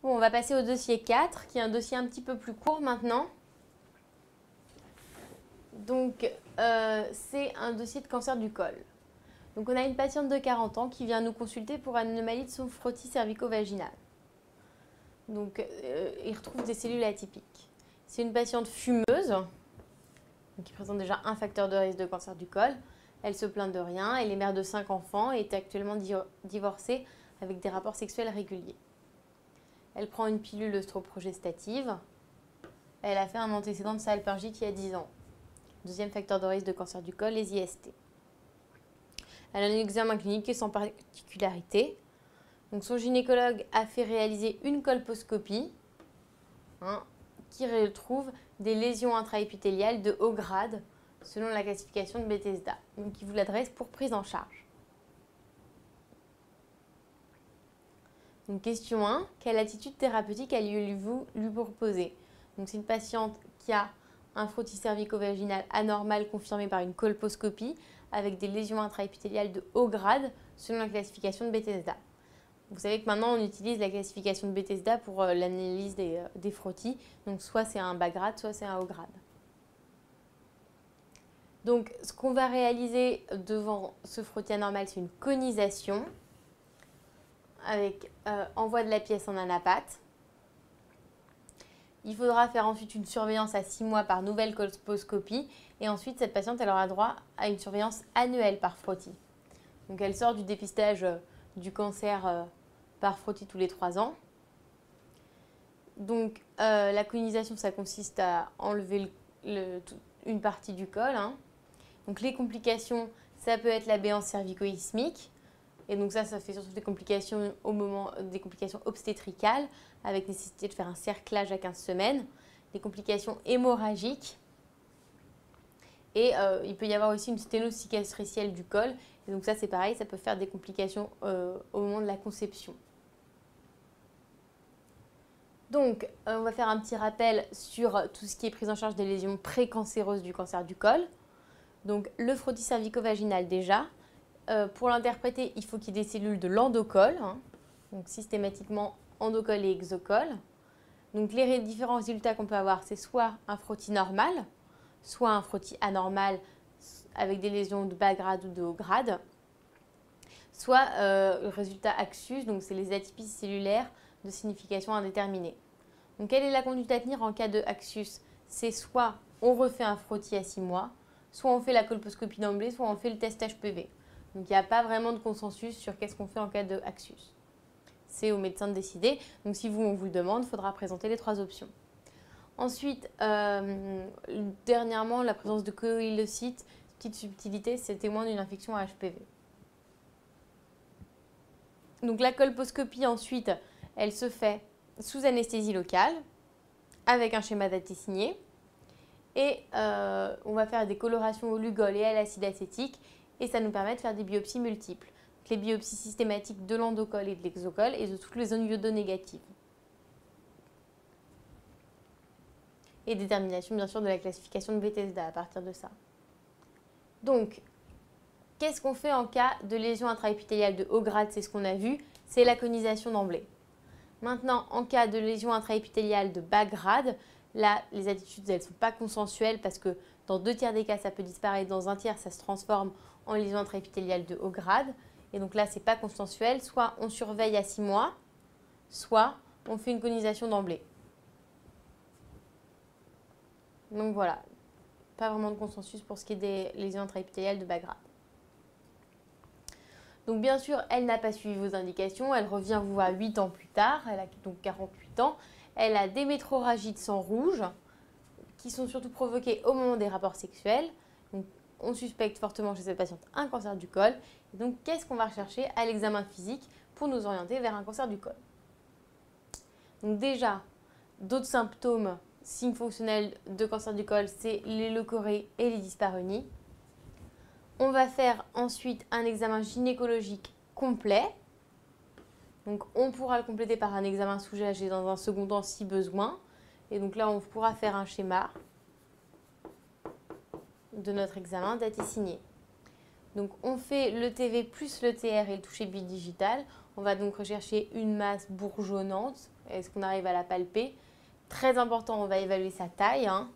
Bon, on va passer au dossier 4, qui est un dossier un petit peu plus court maintenant. Donc, c'est un dossier de cancer du col. Donc, on a une patiente de 40 ans qui vient nous consulter pour anomalie de son frottis cervico-vaginal. Donc, il retrouve des cellules atypiques. C'est une patiente fumeuse, qui présente déjà un facteur de risque de cancer du col. Elle se plaint de rien, elle est mère de 5 enfants et est actuellement divorcée avec des rapports sexuels réguliers. Elle prend une pilule œstroprogestative. Elle a fait un antécédent de salpingite il y a 10 ans. Deuxième facteur de risque de cancer du col, les IST. Elle a un examen clinique sans particularité. Donc son gynécologue a fait réaliser une colposcopie qui retrouve des lésions intraépithéliales de haut grade selon la classification de Bethesda. Donc il vous l'adresse pour prise en charge. Donc question 1, quelle attitude thérapeutique alliez-vous lui proposer? Donc c'est une patiente qui a un frottis cervico-vaginal anormal confirmé par une colposcopie avec des lésions intraépithéliales de haut grade selon la classification de Bethesda. Vous savez que maintenant on utilise la classification de Bethesda pour l'analyse des frottis. Donc soit c'est un bas grade, soit c'est un haut grade. Donc ce qu'on va réaliser devant ce frottis anormal, c'est une conisation avec envoi de la pièce en anapathe. Il faudra faire ensuite une surveillance à 6 mois par nouvelle colposcopie. Et ensuite, cette patiente elle aura droit à une surveillance annuelle par frottis. Donc elle sort du dépistage du cancer par frottis tous les 3 ans. Donc la conisation, ça consiste à enlever une partie du col. Donc les complications, ça peut être la béance cervico-isthmique. Et donc ça fait surtout des complications au moment des complications obstétricales avec nécessité de faire un cerclage à 15 semaines, des complications hémorragiques et il peut y avoir aussi une sténose cicatricielle du col. Et donc ça c'est pareil, ça peut faire des complications au moment de la conception. Donc on va faire un petit rappel sur tout ce qui est prise en charge des lésions précancéreuses du cancer du col. Donc le frottis cervico-vaginal déjà. Pour l'interpréter, il faut qu'il y ait des cellules de l'endocole, donc systématiquement endocole et exocole. Donc les différents résultats qu'on peut avoir, c'est soit un frottis normal, soit un frottis anormal avec des lésions de bas grade ou de haut grade, soit le résultat Axus, donc c'est les atypies cellulaires de signification indéterminée. Donc quelle est la conduite à tenir en cas de Axus? C'est soit on refait un frottis à 6 mois, soit on fait la colposcopie d'emblée, soit on fait le test HPV. Donc il n'y a pas vraiment de consensus sur qu'est-ce qu'on fait en cas de Axus. C'est au médecin de décider. Donc si on vous le demande, il faudra présenter les 3 options. Ensuite, dernièrement, la présence de coïlocytes, petite subtilité, c'est témoin d'une infection à HPV. Donc la colposcopie ensuite, elle se fait sous anesthésie locale avec un schéma signé. Et on va faire des colorations au lugol et à l'acide acétique. Et ça nous permet de faire des biopsies multiples. Donc les biopsies systématiques de l'endocole et de l'exocole et de toutes les zones iodo-négatives. Et détermination bien sûr de la classification de Bethesda à partir de ça. Donc, qu'est-ce qu'on fait en cas de lésion intraépithéliale de haut grade? C'est ce qu'on a vu, c'est la conisation d'emblée. Maintenant, en cas de lésion intraépithéliale de bas grade, là, les attitudes, elles ne sont pas consensuelles parce que dans 2 tiers des cas, ça peut disparaître. Dans 1 tiers, ça se transforme en lésion intraépithéliale de haut grade. Et donc là, ce n'est pas consensuel. Soit on surveille à 6 mois, soit on fait une conisation d'emblée. Donc voilà, pas vraiment de consensus pour ce qui est des lésions intraépithéliales de bas grade. Donc bien sûr, elle n'a pas suivi vos indications. Elle revient vous voir 8 ans plus tard. Elle a donc 48 ans. Elle a des métrorragies de sang rouge qui sont surtout provoquées au moment des rapports sexuels. Donc, on suspecte fortement chez cette patiente un cancer du col. Et donc, qu'est-ce qu'on va rechercher à l'examen physique pour nous orienter vers un cancer du col? Donc déjà, d'autres symptômes, signes fonctionnels de cancer du col, c'est les leucorrhées et les dyspareunies. On va faire ensuite un examen gynécologique complet. Donc, on pourra le compléter par un examen sous-jacent dans un second temps si besoin. Et donc là, on pourra faire un schéma de notre examen, date et signé. Donc on fait le TV plus le TR et le toucher bit digital. On va donc rechercher une masse bourgeonnante. Est-ce qu'on arrive à la palper? Très important, on va évaluer sa taille, hein.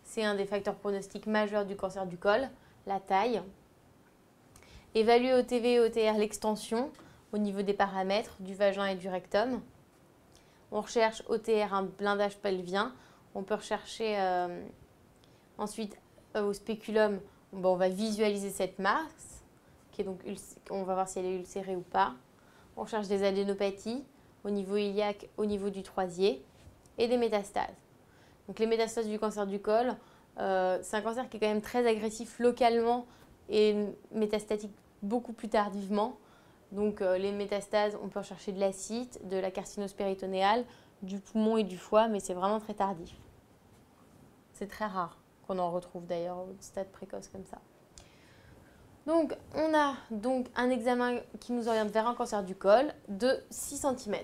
C'est un des facteurs pronostiques majeurs du cancer du col, la taille. Évaluer au TV et au TR l'extension au niveau des paramètres du vagin et du rectum. On recherche au TR un blindage pelvien. On peut rechercher ensuite au spéculum, bon, on va visualiser cette masse, qui est donc on va voir si elle est ulcérée ou pas. On recherche des adénopathies au niveau iliaque, au niveau du troisier et des métastases. Donc les métastases du cancer du col, c'est un cancer qui est quand même très agressif localement et métastatique beaucoup plus tardivement. Donc les métastases, on peut rechercher de l'acide, de la carcinose péritonéale, du poumon et du foie, mais c'est vraiment très tardif. C'est très rare qu'on en retrouve d'ailleurs au stade précoce comme ça. Donc on a donc un examen qui nous oriente vers un cancer du col de 6 cm.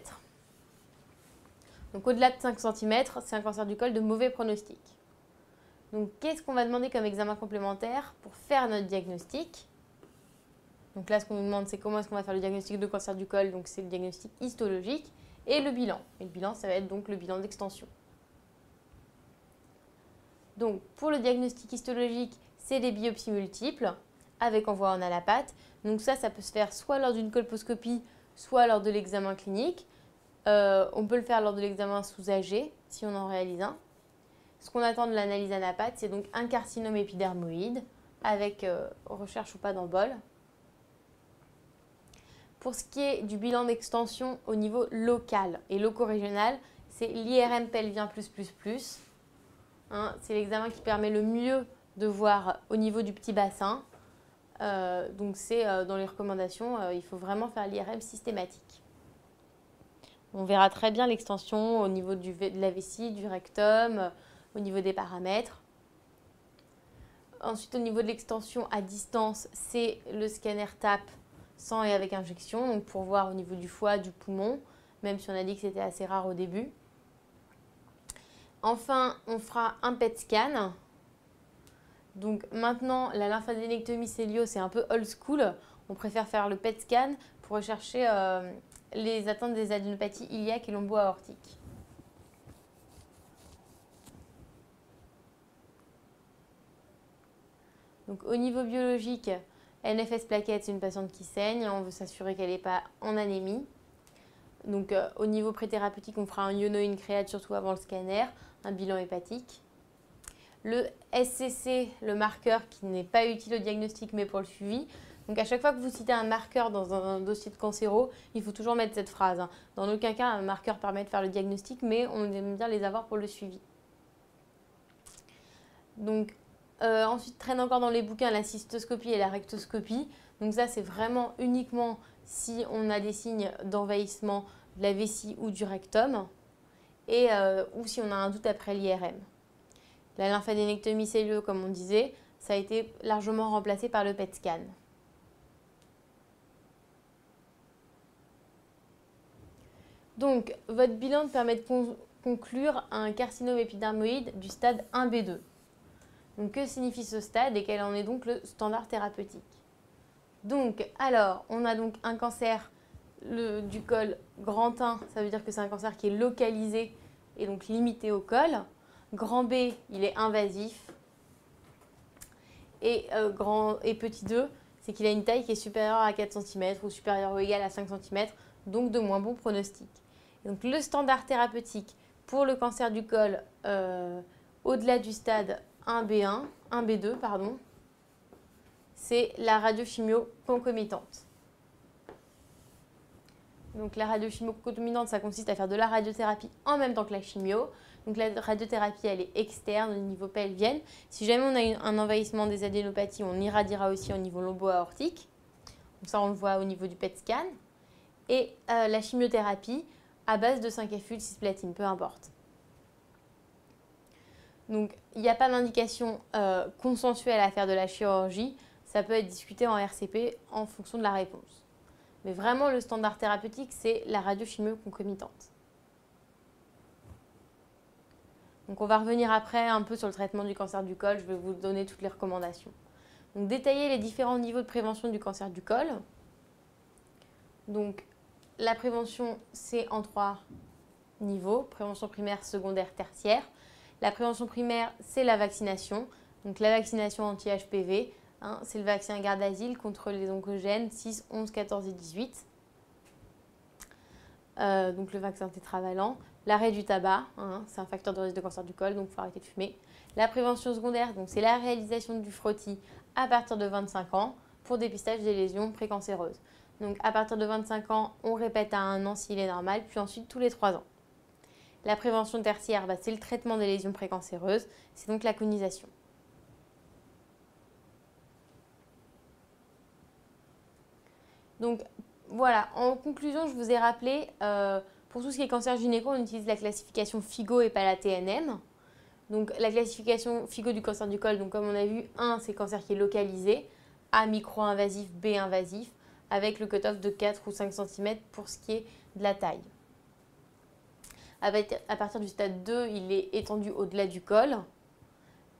Donc au-delà de 5 cm, c'est un cancer du col de mauvais pronostic. Donc qu'est-ce qu'on va demander comme examen complémentaire pour faire notre diagnostic? Donc là, ce qu'on nous demande, c'est comment est-ce qu'on va faire le diagnostic de cancer du col. Donc c'est le diagnostic histologique et le bilan. Et le bilan, ça va être donc le bilan d'extension. Donc pour le diagnostic histologique, c'est des biopsies multiples avec envoi en allapate. Donc ça peut se faire soit lors d'une colposcopie, soit lors de l'examen clinique. On peut le faire lors de l'examen sous AG, si on en réalise un. Ce qu'on attend de l'analyse anapate, c'est donc un carcinome épidermoïde avec recherche ou pas d'embole. Pour ce qui est du bilan d'extension au niveau local et loco-régional, c'est l'IRM pelvien +++. Hein, c'est l'examen qui permet le mieux de voir au niveau du petit bassin. Donc c'est dans les recommandations, il faut vraiment faire l'IRM systématique. On verra très bien l'extension au niveau de la vessie, du rectum, au niveau des paramètres. Ensuite, au niveau de l'extension à distance, c'est le scanner TAP sans et avec injection, donc pour voir au niveau du foie, du poumon, même si on a dit que c'était assez rare au début. Enfin, on fera un PET scan. Donc maintenant, la lymphadénectomie cellio, c'est un peu old school. On préfère faire le PET scan pour rechercher les atteintes des adénopathies iliaques et lombo-aortiques. Donc au niveau biologique, NFS plaquette, c'est une patiente qui saigne. On veut s'assurer qu'elle n'est pas en anémie. Donc au niveau préthérapeutique, on fera un iono créate surtout avant le scanner, un bilan hépatique. Le SCC, le marqueur qui n'est pas utile au diagnostic mais pour le suivi. Donc à chaque fois que vous citez un marqueur dans un dossier de cancéro, il faut toujours mettre cette phrase. Dans aucun cas, un marqueur permet de faire le diagnostic, mais on aime bien les avoir pour le suivi. Donc ensuite, traîne encore dans les bouquins la cystoscopie et la rectoscopie. Donc ça, c'est vraiment uniquement si on a des signes d'envahissement de la vessie ou du rectum et, ou si on a un doute après l'IRM. La lymphadénectomie celluleux, comme on disait, ça a été largement remplacé par le PET scan. Donc, votre bilan permet de conclure un carcinome épidermoïde du stade 1B2. Donc, que signifie ce stade et quel en est donc le standard thérapeutique? Donc, alors, on a donc un cancer du col grand 1, ça veut dire que c'est un cancer qui est localisé et donc limité au col. Grand B, il est invasif. Et petit 2, c'est qu'il a une taille qui est supérieure à 4 cm ou supérieure ou égale à 5 cm, donc de moins bon pronostic. Et donc, le standard thérapeutique pour le cancer du col au-delà du stade 1B2, pardon, c'est la radiochimio concomitante. Donc la radiochimio concomitante, ça consiste à faire de la radiothérapie en même temps que la chimio. Donc la radiothérapie, elle est externe au niveau pelvien. Si jamais on a un envahissement des adénopathies, on irradiera aussi au niveau lombo-aortique. Donc ça, on le voit au niveau du PET scan. Et la chimiothérapie à base de 5-FU, de cisplatine, peu importe. Donc, il n'y a pas d'indication consensuelle à faire de la chirurgie. Ça peut être discuté en RCP en fonction de la réponse. Mais vraiment, le standard thérapeutique, c'est la radiochimio concomitante. Donc, on va revenir après un peu sur le traitement du cancer du col. Je vais vous donner toutes les recommandations. Donc, détailler les différents niveaux de prévention du cancer du col. Donc, la prévention, c'est en 3 niveaux, prévention primaire, secondaire, tertiaire. La prévention primaire, c'est la vaccination. Donc, la vaccination anti-HPV, hein, c'est le vaccin Gardasil contre les oncogènes 6, 11, 14 et 18. Donc, le vaccin tétravalent. L'arrêt du tabac, hein, c'est un facteur de risque de cancer du col, donc il faut arrêter de fumer. La prévention secondaire, donc c'est la réalisation du frottis à partir de 25 ans pour dépistage des lésions précancéreuses. Donc à partir de 25 ans, on répète à 1 an s'il est normal, puis ensuite tous les 3 ans. La prévention tertiaire, c'est le traitement des lésions précancéreuses, c'est donc la conisation. Donc voilà, en conclusion, je vous ai rappelé, pour tout ce qui est cancer gynéco, on utilise la classification FIGO et pas la TNM. Donc la classification FIGO du cancer du col, donc comme on a vu, 1 c'est cancer qui est localisé, A micro-invasif, B invasif, avec le cutoff de 4 ou 5 cm pour ce qui est de la taille. À partir du stade 2, il est étendu au-delà du col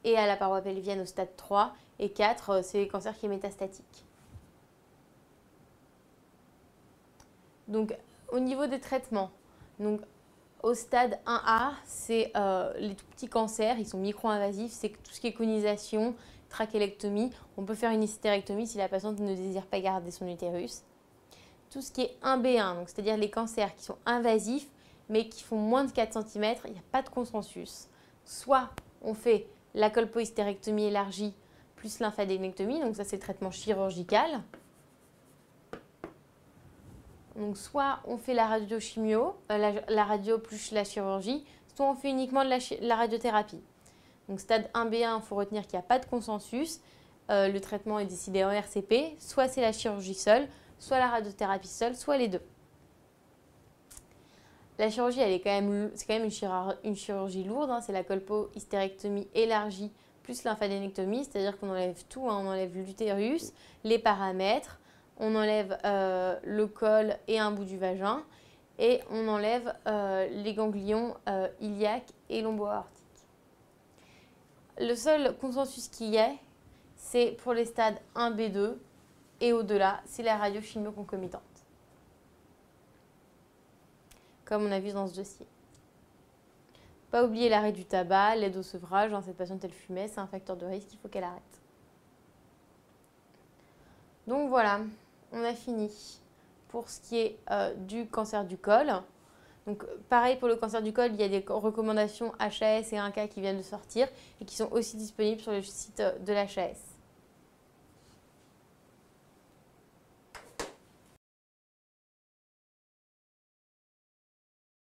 et à la paroi pelvienne au stade 3. Et 4, c'est le cancer qui est métastatique. Donc au niveau des traitements, donc, au stade 1A, c'est les tout petits cancers, ils sont micro-invasifs, c'est tout ce qui est conisation, trachélectomie. On peut faire une hystérectomie si la patiente ne désire pas garder son utérus. Tout ce qui est 1B1, donc c'est-à-dire les cancers qui sont invasifs mais qui font moins de 4 cm, il n'y a pas de consensus. Soit on fait la colpohystérectomie élargie plus lymphadénectomie, donc ça c'est le traitement chirurgical. Donc soit on fait la radiochimio, la radio plus la chirurgie, soit on fait uniquement de la radiothérapie. Donc stade 1B1, il faut retenir qu'il n'y a pas de consensus. Le traitement est décidé en RCP, soit c'est la chirurgie seule, soit la radiothérapie seule, soit les deux. La chirurgie, c'est quand même une chirurgie lourde, hein, c'est la colpohystérectomie élargie plus lymphadénectomie, c'est-à-dire qu'on enlève tout, hein, on enlève l'utérus, les paramètres, on enlève le col et un bout du vagin, et on enlève les ganglions iliaques et lombo-aortiques. Le seul consensus qu'il y ait, c'est pour les stades 1B2 et au-delà, c'est la radiochimio concomitante. Comme on a vu dans ce dossier. Pas oublier l'arrêt du tabac, l'aide au sevrage. Cette patiente, elle fumait, c'est un facteur de risque, il faut qu'elle arrête. Donc voilà, on a fini pour ce qui est du cancer du col. Donc pareil pour le cancer du col, il y a des recommandations HAS et 1K qui viennent de sortir et qui sont aussi disponibles sur le site de l'HAS.